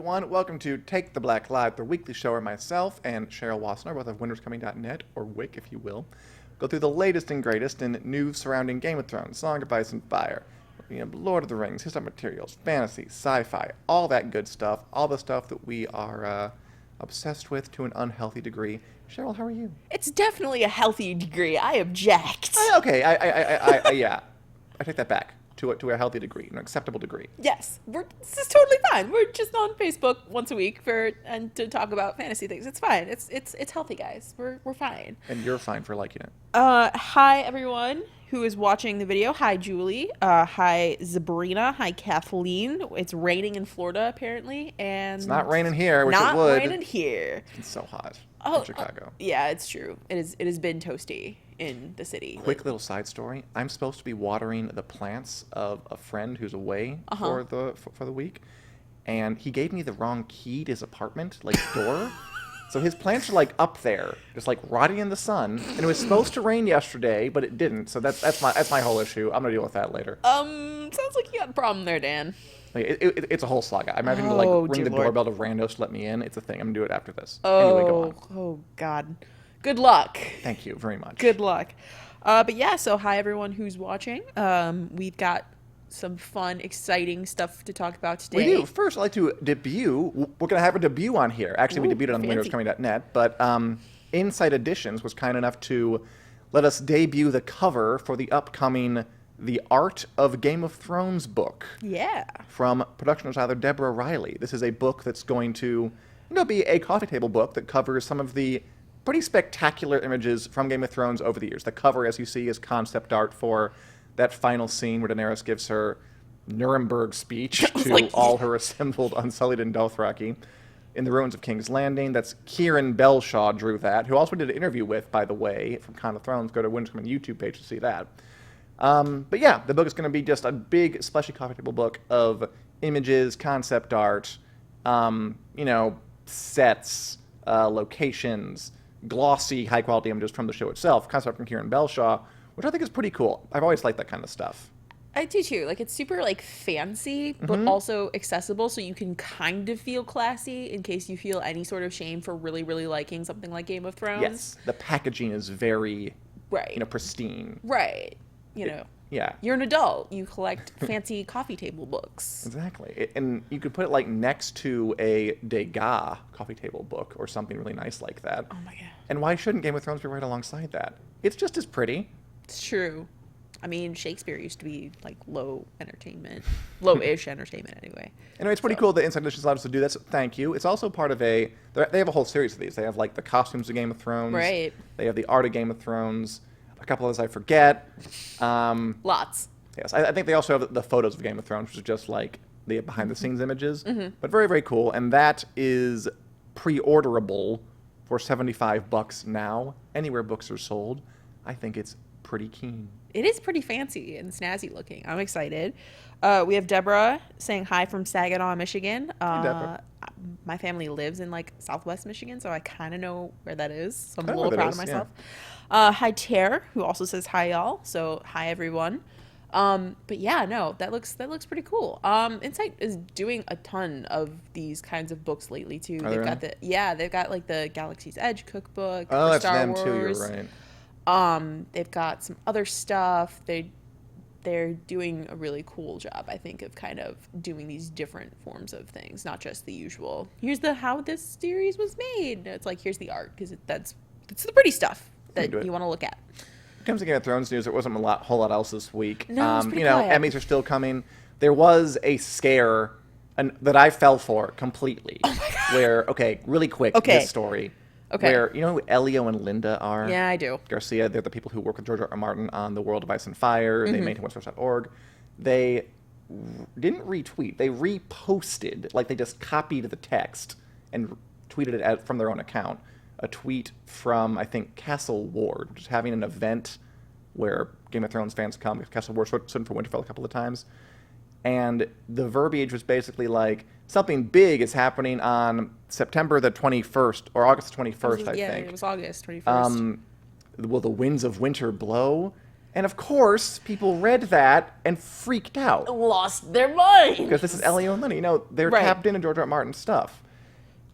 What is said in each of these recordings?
everyone. Welcome to Take the Black Live, the weekly show where myself and Cheryl Wassner, both of winterscoming.net, or WIC if you will, go through the latest and greatest in news surrounding Game of Thrones, Song of Ice and Fire, Lord of the Rings, history materials, fantasy, sci-fi, all that good stuff, all the stuff that we are obsessed with to an unhealthy degree. Cheryl, how are you? It's definitely a healthy degree. I object. Okay, yeah. I take that back. To a healthy degree, an acceptable degree. Yes, this is totally fine. We're just on Facebook once a week to talk about fantasy things. It's fine. It's healthy, guys. We're fine. And you're fine for liking it. Hi everyone who is watching the video. Hi Julie. Hi Sabrina. Hi Kathleen. It's raining in Florida apparently, and it's not raining here, which not it would. raining here. It's so hot in Chicago. Yeah, it's true. It has been toasty in the city. Quick little side story. I'm supposed to be watering the plants of a friend who's away for the week, and he gave me the wrong key to his apartment, door. So his plants are up there, just rotting in the sun. And it was supposed to rain yesterday, but it didn't. So that's my whole issue. I'm gonna deal with that later. Sounds like you got a problem there, Dan. It's a whole saga. I'm having to ring the doorbell to randos to let me in. It's a thing. I'm gonna do it after this. Oh, anyway, go on. Oh God. Good luck. Thank you very much. Good luck. But yeah, so hi everyone who's watching. We've got some fun, exciting stuff to talk about today. We do. First, I'd like to debut. We're going to have a debut on here. Actually, we debuted on winterscoming.net, but Insight Editions was kind enough to let us debut the cover for the upcoming The Art of Game of Thrones book. Yeah. From production designer Deborah Riley. This is a book that's going to be a coffee table book that covers some of the pretty spectacular images from Game of Thrones over the years. The cover, as you see, is concept art for that final scene where Daenerys gives her Nuremberg speech to all her assembled Unsullied and Dothraki in the ruins of King's Landing. That's Kieran Belshaw drew that, who also did an interview with, by the way, from Con of Thrones. Go to Winterscoming YouTube page to see that. But yeah, the book is going to be just a big, splashy coffee table book of images, concept art, sets, locations, glossy, high-quality images from the show itself, concept from Kieran Belshaw, which I think is pretty cool. I've always liked that kind of stuff. I do too. It's super fancy, but also accessible, so you can kind of feel classy in case you feel any sort of shame for really, really liking something like Game of Thrones. Yes, the packaging is very, pristine. Right. Yeah. You're an adult. You collect fancy coffee table books. Exactly. And you could put it next to a Degas coffee table book or something really nice like that. Oh my God. And why shouldn't Game of Thrones be right alongside that? It's just as pretty. It's true. I mean, Shakespeare used to be low-ish entertainment anyway. Anyway, it's pretty cool that Inside Editions allowed us to do this. Thank you. It's also part of they have a whole series of these. They have the costumes of Game of Thrones. Right. They have the art of Game of Thrones. A couple others I forget. Lots. Yes, I think they also have the photos of Game of Thrones, which is just the behind-the-scenes images. But very, very cool. And that is pre-orderable for $75 now. Anywhere books are sold. I think it's pretty keen. It is pretty fancy and snazzy looking. I'm excited. We have Deborah saying hi from Saginaw, Michigan. Hey, Deborah. My family lives in Southwest Michigan, so I kind of know where that is. So I'm a little proud of myself. Yeah. Hi Tare, who also says hi y'all. So hi everyone. But yeah, no, that looks pretty cool. Insight is doing a ton of these kinds of books lately too. They've got the Galaxy's Edge cookbook. Oh, for that's Star them Wars. too. You're right. They've got some other stuff. They're doing a really cool job, I think, of kind of doing these different forms of things, not just the usual. Here's how this series was made. It's here's the art, because it's the pretty stuff that you want to look at. When it comes to Game of Thrones news, there wasn't a whole lot else this week. No, it was pretty quiet. Emmys are still coming. There was a scare that I fell for completely. Oh my God. Where really quick, this story. Okay. Where, who Elio and Linda are? Yeah, I do. Garcia, they're the people who work with George R. R. Martin on The World of Ice and Fire. They maintain westeros.org. They didn't retweet. They reposted, they just copied the text and tweeted it from their own account. A tweet from, I think, Castle Ward, just having an event where Game of Thrones fans come. Castle Ward stood for Winterfell a couple of times. And the verbiage was basically something big is happening on September the 21st, or August 21st, I think. Yeah, it was August 21st. Will the winds of winter blow? And of course, people read that and freaked out. Lost their minds. Because this is Elio and Lenny. They're tapped into George R. R. Martin's stuff.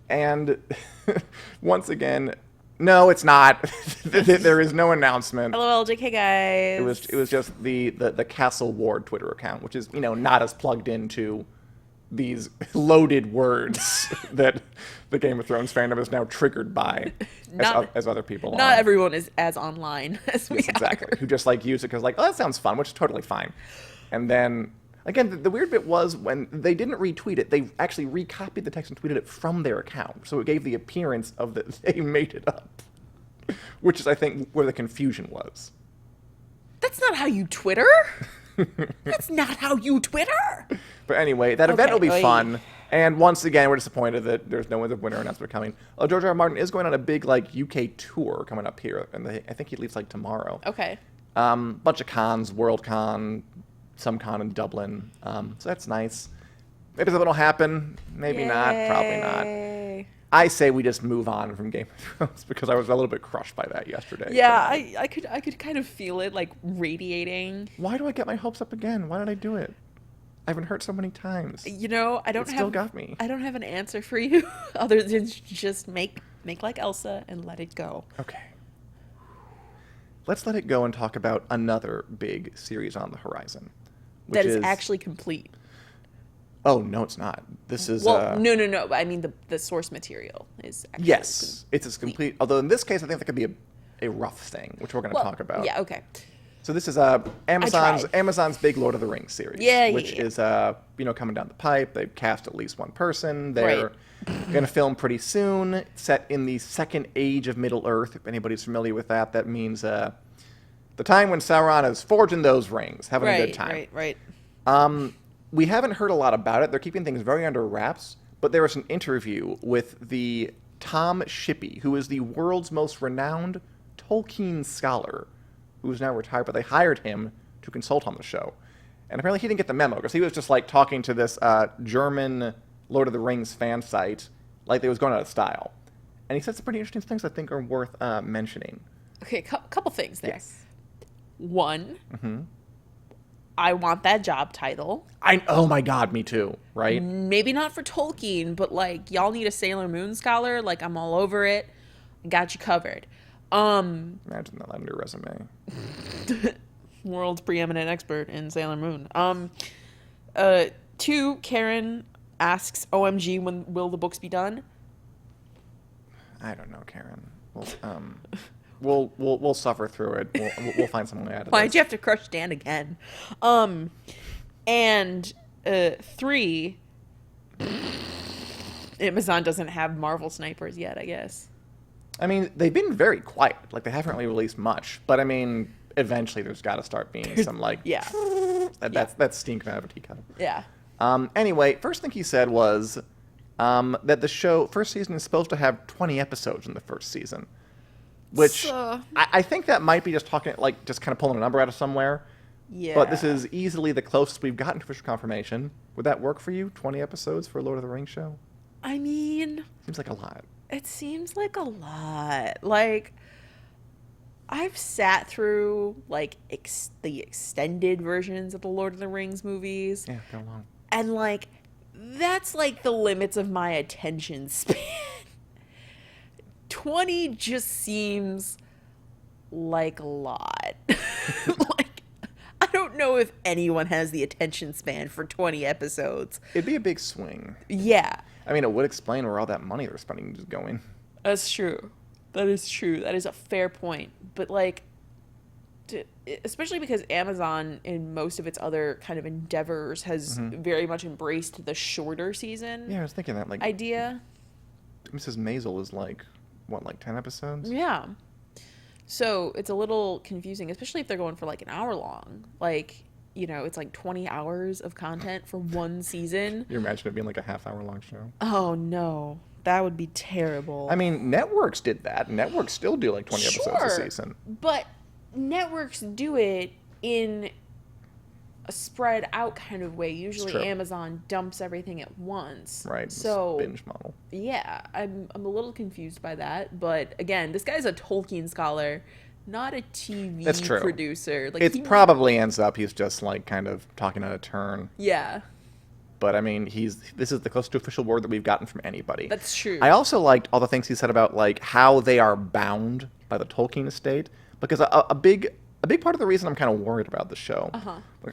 And once again, no, it's not. There is no announcement. LOL, JK, guys. It was just the Castle Ward Twitter account, which is, not as plugged into these loaded words that the Game of Thrones fandom is now triggered by as other people are. Not everyone is as online as we are. Exactly. Who just use it because that sounds fun, which is totally fine. And then, again, the weird bit was when they didn't retweet it, they actually recopied the text and tweeted it from their account. So it gave the appearance of that they made it up. Which is, I think, where the confusion was. That's not how you Twitter. That's not how you Twitter. But anyway, that event will be fun. And once again, we're disappointed that there's no winner announcement coming. George R. R. Martin is going on a big UK tour coming up here, and I think he leaves tomorrow. Okay. Bunch of cons, Worldcon, some con in Dublin. So that's nice. Maybe something will happen. Maybe not. Probably not. I say we just move on from Game of Thrones because I was a little bit crushed by that yesterday. Yeah, I could kind of feel it radiating. Why do I get my hopes up again? Why did I do it? I've been hurt so many times. Still got me. I don't have an answer for you other than just make like Elsa and let it go. Okay. Let's let it go and talk about another big series on the horizon. That is actually complete. Oh, no, it's not. This is... No. I mean, the source material is actually... Yes, it's as complete. Although in this case, I think that could be a rough thing, which we're going to talk about. Yeah, okay. So this is Amazon's big Lord of the Rings series, which is coming down the pipe. They've cast at least one person. They're going to film pretty soon. Set in the Second Age of Middle Earth. If anybody's familiar with that, that means the time when Sauron is forging those rings, having a good time. Right. We haven't heard a lot about it. They're keeping things very under wraps. But there was an interview with the Tom Shippey, who is the world's most renowned Tolkien scholar, who is now retired, but they hired him to consult on the show. And apparently he didn't get the memo, because he was just talking to this German Lord of the Rings fan site, like they was going out of style. And he said some pretty interesting things I think are worth mentioning. Okay, couple things there. Yes. One, I want that job title. Oh my God, me too, right? Maybe not for Tolkien, but y'all need a Sailor Moon scholar. I'm all over it. Got you covered. Imagine that on your resume. World's preeminent expert in Sailor Moon. 2, Karen asks, OMG, when will the books be done? I don't know, Karen. We'll suffer through it. We'll find some way out of it. Why'd you have to crush Dan again? And 3, Amazon doesn't have Marvel snipers yet, I guess. I mean, they've been very quiet. They haven't really released much. But I mean, eventually there's got to start being some that's steam coming out of a teacup. Yeah. Anyway, first thing he said was that the show first season is supposed to have 20 episodes in the first season. Which I think that might be just talking, just kind of pulling a number out of somewhere. Yeah. But this is easily the closest we've gotten to official confirmation. Would that work for you? 20 episodes for a Lord of the Rings show? I mean... Seems like a lot. It seems like a lot. I've sat through, the extended versions of the Lord of the Rings movies. Yeah, go along. And, that's, the limits of my attention span. 20 just seems like a lot. I don't know if anyone has the attention span for 20 episodes. It'd be a big swing. Yeah. I mean, it would explain where all that money they're spending is going. That's true. That is true. That is a fair point. But, especially because Amazon, in most of its other kind of endeavors, has very much embraced the shorter season. Yeah, I was thinking that, idea. Mrs. Maisel is, 10 episodes? Yeah. So it's a little confusing, especially if they're going for an hour long. It's 20 hours of content for one season. You imagine it being a half-hour long show? Oh, no. That would be terrible. I mean, networks did that. Networks still do 20 episodes a season. But networks do it in a spread out kind of way. Usually Amazon dumps everything at once. Right. So binge model. Yeah, I'm a little confused by that. But again, this guy's a Tolkien scholar. not a TV That's true. producer. Like, it probably ends up he's just like kind of talking out of turn. Yeah. But I mean, this is the closest to official word that we've gotten from anybody. That's true. I also liked all the things he said about like how they are bound by the Tolkien estate, because a big part of the reason I'm kind of worried about the show,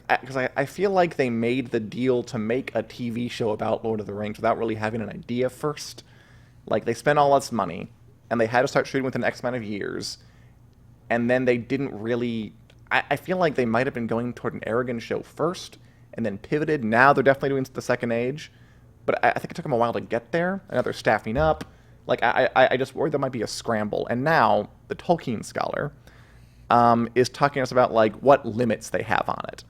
because I feel like they made the deal to make a TV show about Lord of the Rings without really having an idea first. Like, they spent all this money, and they had to start shooting within X amount of years, and then they didn't really... I feel like they might have been going toward an Aragon show first, and then pivoted. Now they're definitely doing the Second Age, but I think it took them a while to get there. I know they're staffing up. Like, I just worried there might be a scramble. And now, the Tolkien scholar is talking to us about, like, what limits they have on it.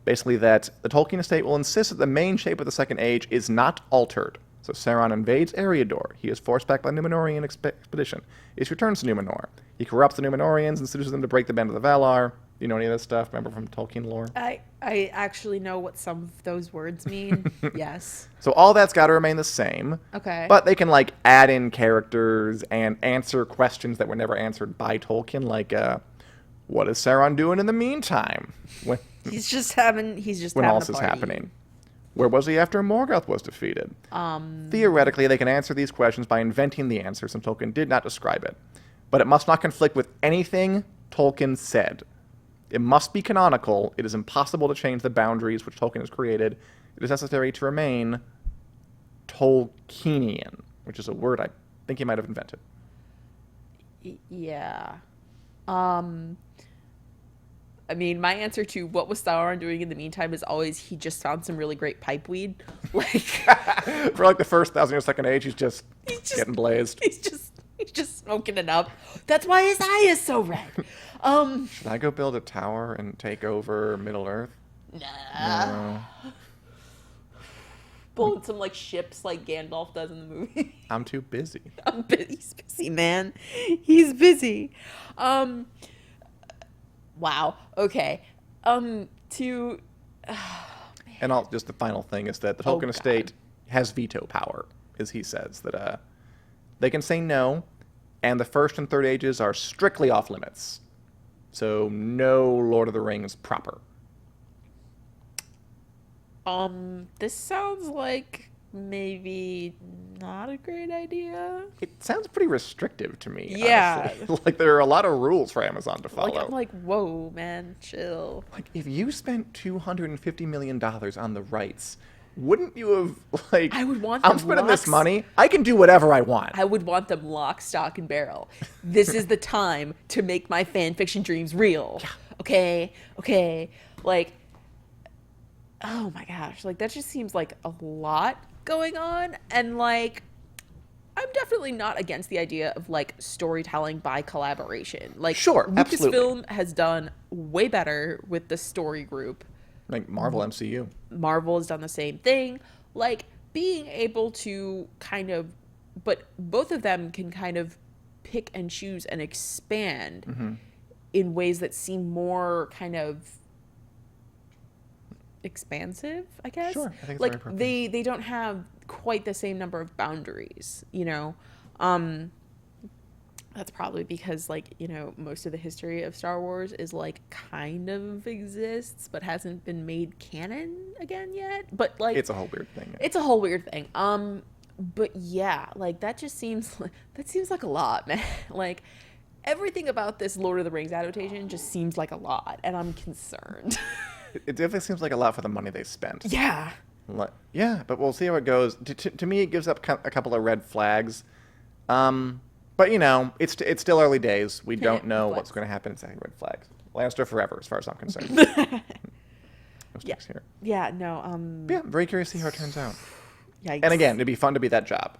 Basically that the Tolkien estate will insist that the main shape of the Second Age is not altered. So Sauron invades Eriador. He is forced back by the Númenorian expedition. He returns to Númenor. He corrupts the Númenorians and seduces them to break the band of the Valar. Do you know any of this stuff? Remember from Tolkien lore? I actually know what some of those words mean. Yes. So all that's got to remain the same. Okay. But they can, like, add in characters and answer questions that were never answered by Tolkien, like, what is Sauron doing in the meantime? When he's just having all this is happening. Where was he after Morgoth was defeated? Theoretically, they can answer these questions by inventing the answer, since Tolkien did not describe it. But it must not conflict with anything Tolkien said. It must be canonical. It is impossible to change the boundaries which Tolkien has created. It is necessary to remain Tolkienian, which is a word I think he might have invented. Yeah. I mean, my answer to what was Sauron doing in the meantime is always he just found some really great pipe weed. Like, for like the first 1,000 years Second Age, he's just getting blazed. He's just smoking it up. That's why his eye is so red. Should I go build a tower and take over Middle Earth? Nah. No. Build some like ships like Gandalf does in the movie. I'm too busy. He's busy, man. He's busy. Wow. Okay. And just the final thing is that the Tolkien estate has veto power, as he says, that they can say no, and the First and Third Ages are strictly off limits. So no Lord of the Rings proper. This sounds like maybe not a great idea. It sounds pretty restrictive to me. Yeah. Honestly. Like, there are a lot of rules for Amazon to follow. Like, I'm like, whoa, man, chill. Like, if you spent $250 million on the rights, wouldn't you have, like... I would want them I'm spending this money. I can do whatever I want. I would want them lock, stock, and barrel. This is the time to make my fan fiction dreams real. Yeah. Okay? Like, oh my gosh. Like, that just seems like a lot going on. And, like, I'm definitely not against the idea of, like, storytelling by collaboration. Like, sure, absolutely. Lucasfilm has done way better with the story group. Like Marvel MCU. Marvel has done the same thing. Like, being able to kind of... But both of them can kind of pick and choose and expand in ways that seem more kind of expansive, I guess. Sure, I think it's like, very appropriate. they don't have quite the same number of boundaries, you know? That's probably because, like, you know, most of the history of Star Wars is, like, kind of exists, but hasn't been made canon again yet. But, like... It's a whole weird thing. It's a whole weird thing. But, yeah, like, that just seems... That seems like a lot, man. Like, everything about this Lord of the Rings adaptation just seems like a lot, and I'm concerned. It definitely seems like a lot for the money they spent. Yeah. Yeah, but we'll see how it goes. To me, it gives up a couple of red flags. But, you know, it's still early days. We don't know what's going to happen. It's red flags. Lannister forever, as far as I'm concerned. Yeah. Here. Yeah, no. Yeah, I'm very curious to see how it turns out. Yikes. And again, it'd be fun to be that job.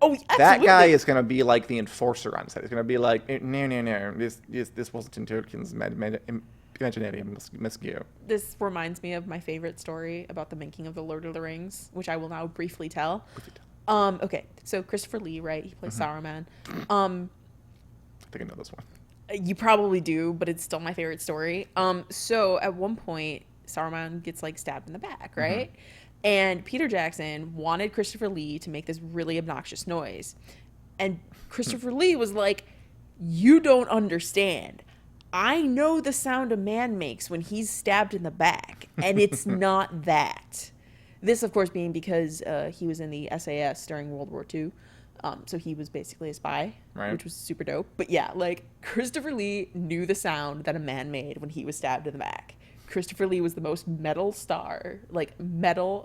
Oh, absolutely. That guy is going to be like the enforcer on set. He's going to be like, no, this wasn't in Tolkien's imaginarium, miscue. This reminds me of my favorite story about the making of The Lord of the Rings, which I will now briefly tell. Okay, so Christopher Lee, right? He plays Saruman. I think I know this one. You probably do, but it's still my favorite story. So at one point, Saruman gets, like, stabbed in the back, right? And Peter Jackson wanted Christopher Lee to make this really obnoxious noise. And Christopher Lee was like, you don't understand. I know the sound a man makes when he's stabbed in the back, and it's not that. This, of course, being because he was in the SAS during World War II. So he was basically a spy, which was super dope. But yeah, like, Christopher Lee knew the sound that a man made when he was stabbed in the back. Christopher Lee was the most metal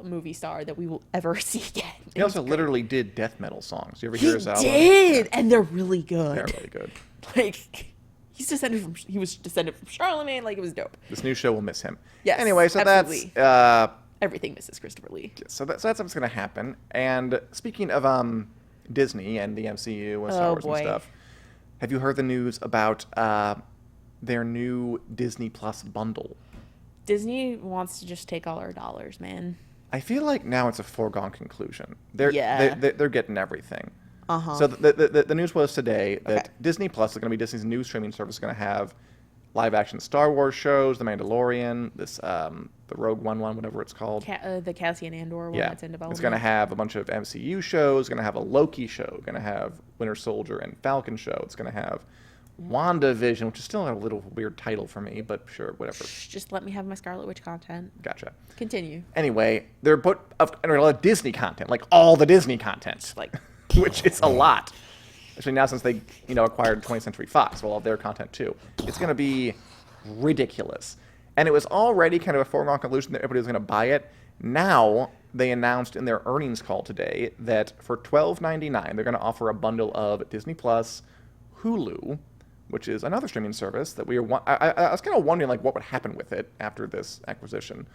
movie star that we will ever see again. He also literally did death metal songs. You ever hear his album? He did, and they're really good. They're really good. Like, he was descended from Charlemagne. Like, it was dope. This new show will miss him. Yes, anyway, so absolutely. that's everything misses Christopher Lee. So that's what's going to happen. And speaking of Disney and the MCU and Star Wars and stuff, have you heard the news about their new Disney Plus bundle? Disney wants to just take all our dollars, man. I feel like now it's a foregone conclusion. They're getting everything. Uh-huh. So the news was today that Disney Plus is going to be Disney's new streaming service. Going to have live action Star Wars shows, The Mandalorian, the Rogue One, whatever it's called. The Cassian Andor one that's in development. It's going to have a bunch of MCU shows. Going to have a Loki show. Going to have Winter Soldier and Falcon show. It's going to have WandaVision, which is still a little weird title for me, but sure, whatever. Just let me have my Scarlet Witch content. Gotcha. Continue. Anyway, they're put a lot of Disney content, like all the Disney content, like, which is a lot. Especially now since they, acquired 20th Century Fox, well, all their content too. It's going to be ridiculous. And it was already kind of a foregone conclusion that everybody was going to buy it. Now, they announced in their earnings call today that for $12.99, they're going to offer a bundle of Disney Plus, Hulu, which is another streaming service that I was kind of wondering like what would happen with it after this acquisition,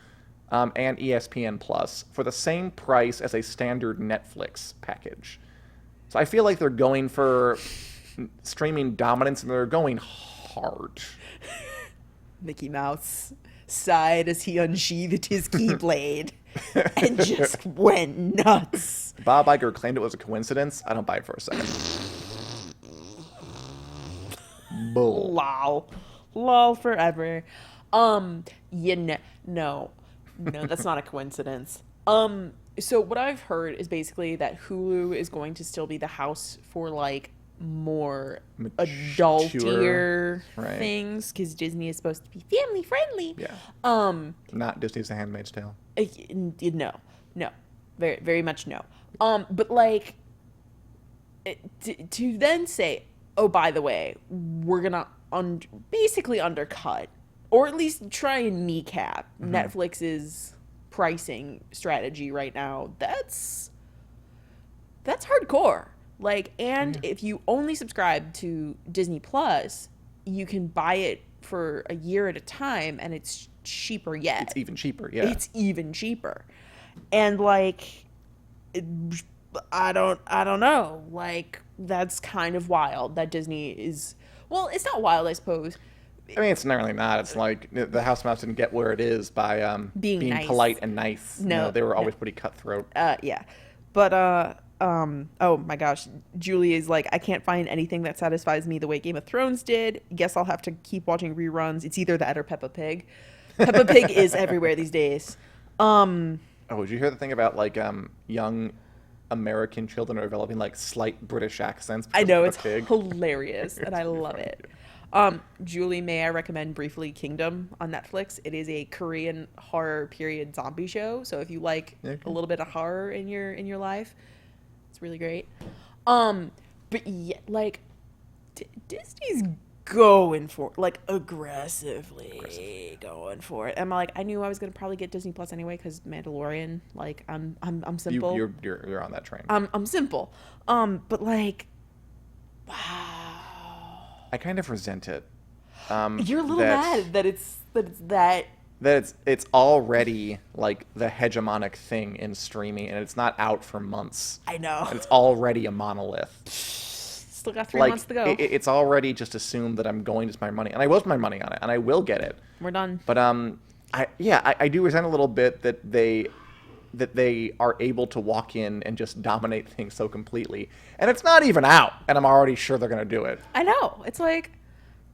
and ESPN Plus for the same price as a standard Netflix package. So I feel like they're going for streaming dominance and they're going hard. Mickey Mouse sighed as he unsheathed his keyblade and just went nuts. Bob Iger claimed it was a coincidence. I don't buy it for a second. Bull. Lol forever. No, that's not a coincidence. So what I've heard is basically that Hulu is going to still be the house for like more adultier things because Disney is supposed to be family friendly. Yeah. Not Disney's The Handmaid's Tale. No, very very much no. But like to then say, oh, by the way, we're gonna basically undercut, or at least try and kneecap Netflix's pricing strategy right now. That's hardcore. Like, and if you only subscribe to Disney Plus, you can buy it for a year at a time, and it's cheaper yet. It's even cheaper, yeah. It's even cheaper, and like, I don't know. Like, that's kind of wild that Disney is. Well, it's not wild, I suppose. I mean, it's really not. It's like the House Mouse didn't get where it is by being nice. Polite and nice. No, they were always pretty cutthroat. Yeah, but oh my gosh, Julie is like, I can't find anything that satisfies me the way Game of Thrones did. Guess I'll have to keep watching reruns. It's either that or Peppa Pig. Peppa Pig is everywhere these days. Oh, did you hear the thing about like young American children are developing like slight British accents? I know, it's hilarious and I love it. Julie, may I recommend briefly Kingdom on Netflix? It is a Korean horror period zombie show. So if you like a little bit of horror in your life, it's really great. But yeah, like Disney's going for like aggressively going for it. And I knew I was gonna probably get Disney Plus anyway because Mandalorian. Like I'm simple. You're on that train. I'm simple. But like, wow. I kind of resent it. You're a little mad that it's already like the hegemonic thing in streaming, and it's not out for months. I know. And it's already a monolith. Still got 3 months to go. It's already just assumed that I'm going to spend my money, and I will spend my money on it, and I will get it. We're done. But I do resent a little bit that they are able to walk in and just dominate things so completely. And it's not even out, and I'm already sure they're going to do it. I know. It's like,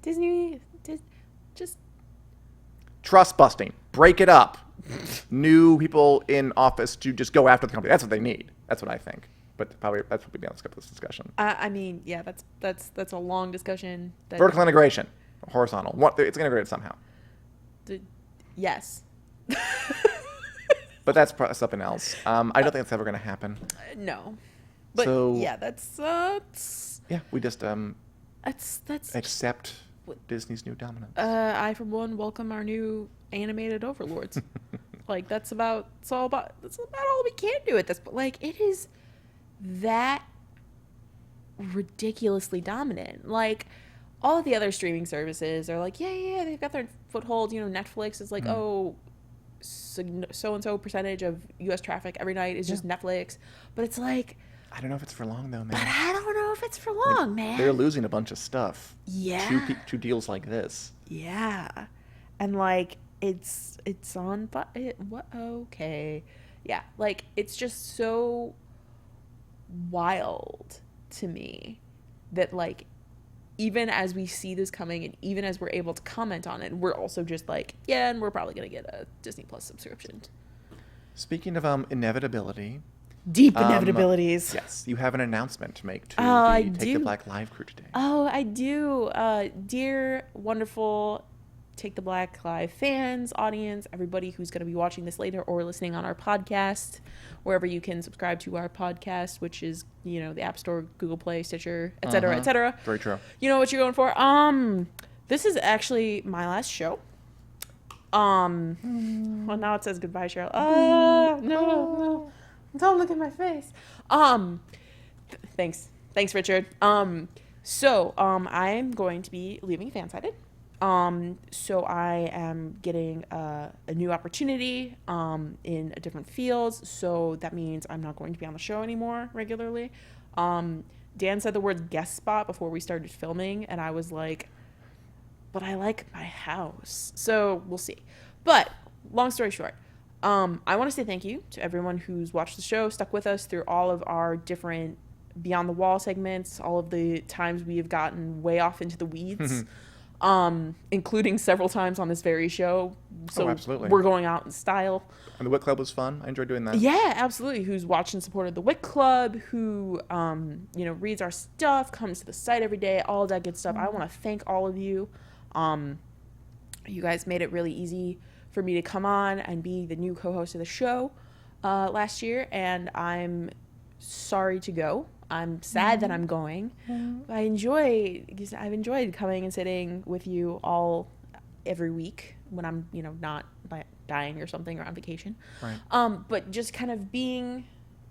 Disney, just... Trust busting. Break it up. New people in office to just go after the company. That's what they need. That's what I think. But probably that's what we'll be on this discussion. I mean, yeah, that's a long discussion. Vertical integration. Horizontal. It's integrated somehow. Yes. But that's something else. I don't think that's ever going to happen. No. But so, yeah, that's yeah, we just that's accept Disney's new dominance. I for one welcome our new animated overlords. Like that's about all we can do at this point. Like it is that ridiculously dominant. Like all of the other streaming services are like, yeah, they've got their foothold. You know, Netflix is like, so and so percentage of U.S. traffic every night is just Netflix. But it's like, I don't know if it's for long though, man. But I don't know if it's for long, man. They're losing a bunch of stuff. Yeah. Two deals like this. Yeah, and like it's on, but what? Okay, yeah, like it's just so wild to me that like even as we see this coming and even as we're able to comment on it, we're also just like, yeah, and we're probably gonna get a Disney Plus subscription. Speaking of inevitability. Deep inevitabilities. Yes, you have an announcement to make to the Take the Black Live crew today. Oh, I do. Dear, wonderful Take the Black Live fans, audience, everybody who's going to be watching this later or listening on our podcast, wherever you can subscribe to our podcast, which is, you know, the App Store, Google Play, Stitcher, etc., etc. Very true. You know what you're going for. This is actually my last show. Well, now it says goodbye, Cheryl. No. Don't look at my face. Thanks, Richard. So I'm going to be leaving Fansided. So I am getting a new opportunity in a different fields. So that means I'm not going to be on the show anymore regularly. Dan said the word guest spot before we started filming, and I was like, but I like my house. So we'll see. But long story short, I want to say thank you to everyone who's watched the show, stuck with us through all of our different Beyond the Wall segments, all of the times we have gotten way off into the weeds, including several times on this very show. So absolutely. We're going out in style. And the Wit Club was fun. I enjoyed doing that. Yeah, absolutely. Who's watched and supported the Wit Club, who, reads our stuff, comes to the site every day, all that good stuff. I want to thank all of you. You guys made it really easy for me to come on and be the new co-host of the show last year, and I'm sorry to go. I'm sad that I'm going. I've enjoyed coming and sitting with you all every week when I'm, not dying or something or on vacation. Right. But just kind of being,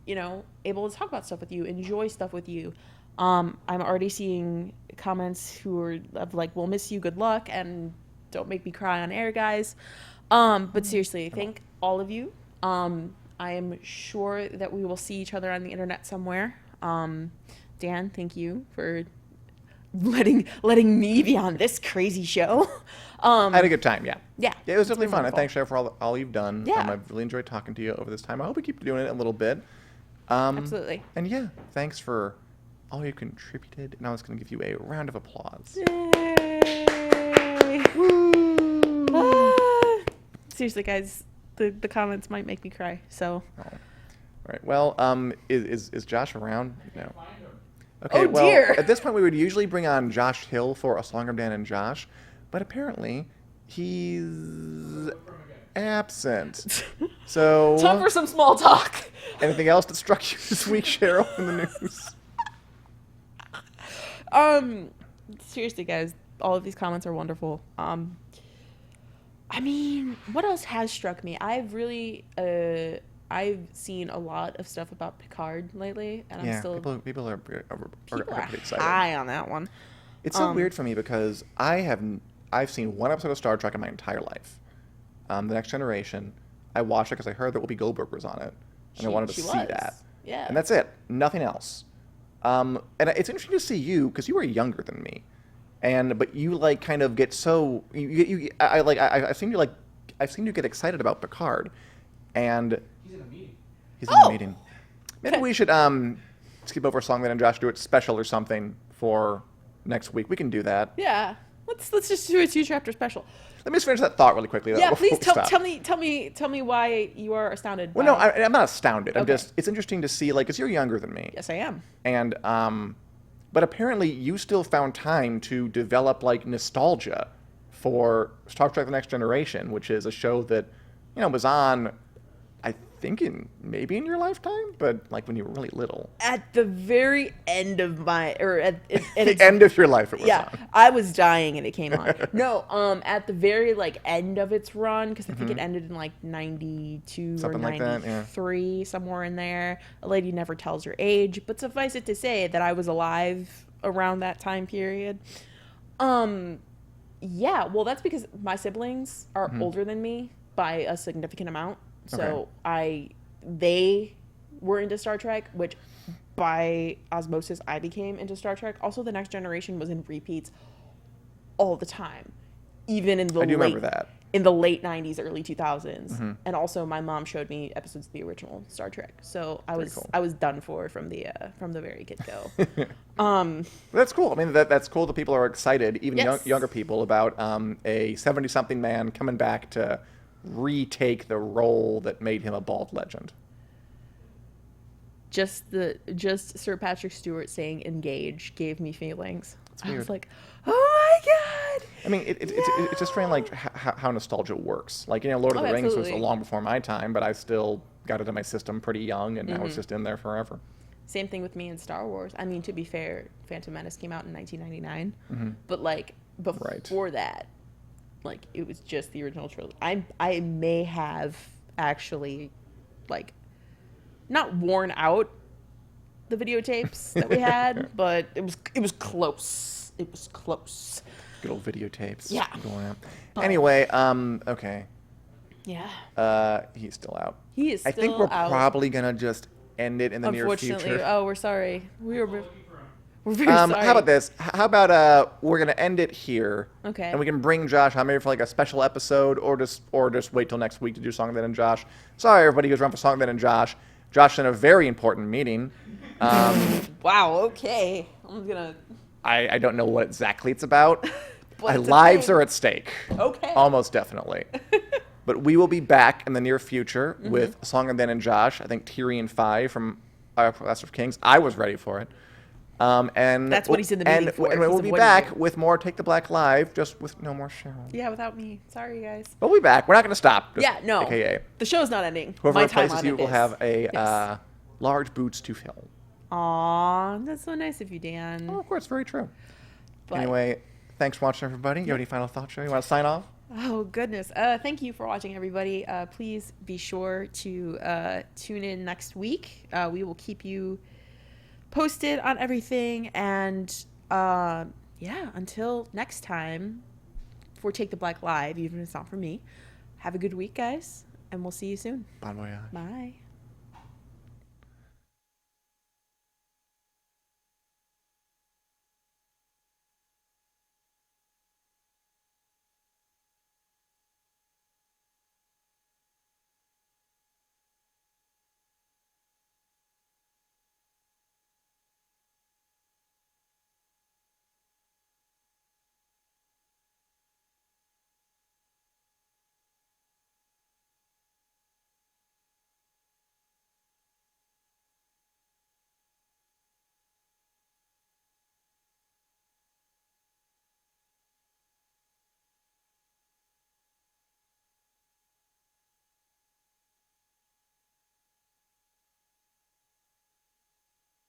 able to talk about stuff with you, enjoy stuff with you. I'm already seeing comments who are like, we'll miss you, good luck, and don't make me cry on air, guys. But seriously, thank all of you. I am sure that we will see each other on the internet somewhere. Dan, thank you for letting me be on this crazy show. I had a good time, yeah. Yeah. It was definitely fun. Wonderful. And thanks, Cheryl, for all you've done. Yeah. I've really enjoyed talking to you over this time. I hope we keep doing it a little bit. Absolutely. And yeah, thanks for all you contributed. And I was going to give you a round of applause. Yay! Woo! Seriously, guys, the comments might make me cry. So. Oh. All right. Well, is Josh around? No. Okay. Oh, dear. At this point, we would usually bring on Josh Hill for A Song of Dan and Josh, but apparently he's absent. So. Time for some small talk. Anything else that struck you this week, Cheryl, in the news? Seriously, guys, all of these comments are wonderful. I mean, what else has struck me? I've really, I've seen a lot of stuff about Picard lately, and I'm still people are pretty excited. High on that one. It's so weird for me because I've seen one episode of Star Trek in my entire life. The Next Generation. I watched it because I heard that Whoopi Goldberg was on it, and I wanted to see that. Yeah. And that's it. Nothing else. And it's interesting to see you because you were younger than me, but you like kind of get so I've seen you get excited about Picard, and he's in a meeting. He's in a meeting. Maybe we should skip over a song that and Josh do it special or something for next week. We can do that. Yeah. Let's just do a 2-chapter special. Let me just finish that thought really quickly. Yeah, please tell me why you are astounded. Well, no, I'm not astounded. Okay. It's interesting to see, like, because you're younger than me. Yes, I am. And But apparently you still found time to develop like nostalgia for Star Trek: The Next Generation, which is a show that, was on, I think maybe in your lifetime, but like when you were really little. At the very end of my, or at the end of your life, it was on. I was dying and it came on. No, at the very like end of its run, because I think it ended in like 92 Something or like that, 93, somewhere in there. A lady never tells her age, but suffice it to say that I was alive around that time period. Yeah, well, that's because my siblings are older than me by a significant amount. So they were into Star Trek, which by osmosis I became into Star Trek. Also, The Next Generation was in repeats all the time, even in the remember that. In the late 90s, early 2000s. And also my mom showed me episodes of the original Star Trek. So I was done for from the very get-go. That's cool. I mean, that's cool that people are excited, even younger people, about a 70-something man coming back to retake the role that made him a bald legend. Just Sir Patrick Stewart saying "engage" gave me feelings. I was like, oh my god! I mean, it's just strange, like how nostalgia works. Like, Lord of the Rings was long before my time, but I still got it in my system pretty young, and now it's just in there forever. Same thing with me in Star Wars. I mean, to be fair, Phantom Menace came out in 1999, but like before that, like it was just the original trilogy. I may have actually like not worn out the videotapes that we had, but it was close. It was close. Good old videotapes. Yeah. Going out. Anyway, okay. Yeah. He's still out. He is still out. I think we're probably gonna just end it in the near future. Unfortunately. Oh, we're sorry. We're very sorry. How about this? How about we're gonna end it here? Okay. And we can bring Josh on maybe for like a special episode, or just wait till next week to do Song of Then and Josh. Sorry, everybody who's run for Song of Then and Josh. Josh in a very important meeting. Wow. Okay. I'm gonna. I don't know what exactly it's about. Our lives are at stake. Okay. Almost definitely. But we will be back in the near future with Song of Then and Josh. I think Tyrion 5 from Clash of Kings. I was ready for it. And that's what he's in the meeting for. And we'll be back with more Take the Black Live, just with no more Cheryl. Yeah, without me. Sorry, guys. We'll be back. We're not going to stop. No. AKA. The show's not ending. Whoever replaces you will have a large boots to fill. Aw, that's so nice of you, Dan. Oh, of course, very true. But anyway, thanks for watching, everybody. You have any final thoughts, Cheryl? You want to sign off? Oh, goodness. Thank you for watching, everybody. Please be sure to tune in next week. We will keep you posted on everything. And, until next time for Take the Black Live, even if it's not for me, have a good week, guys. And we'll see you soon. Bon voyage. Bye.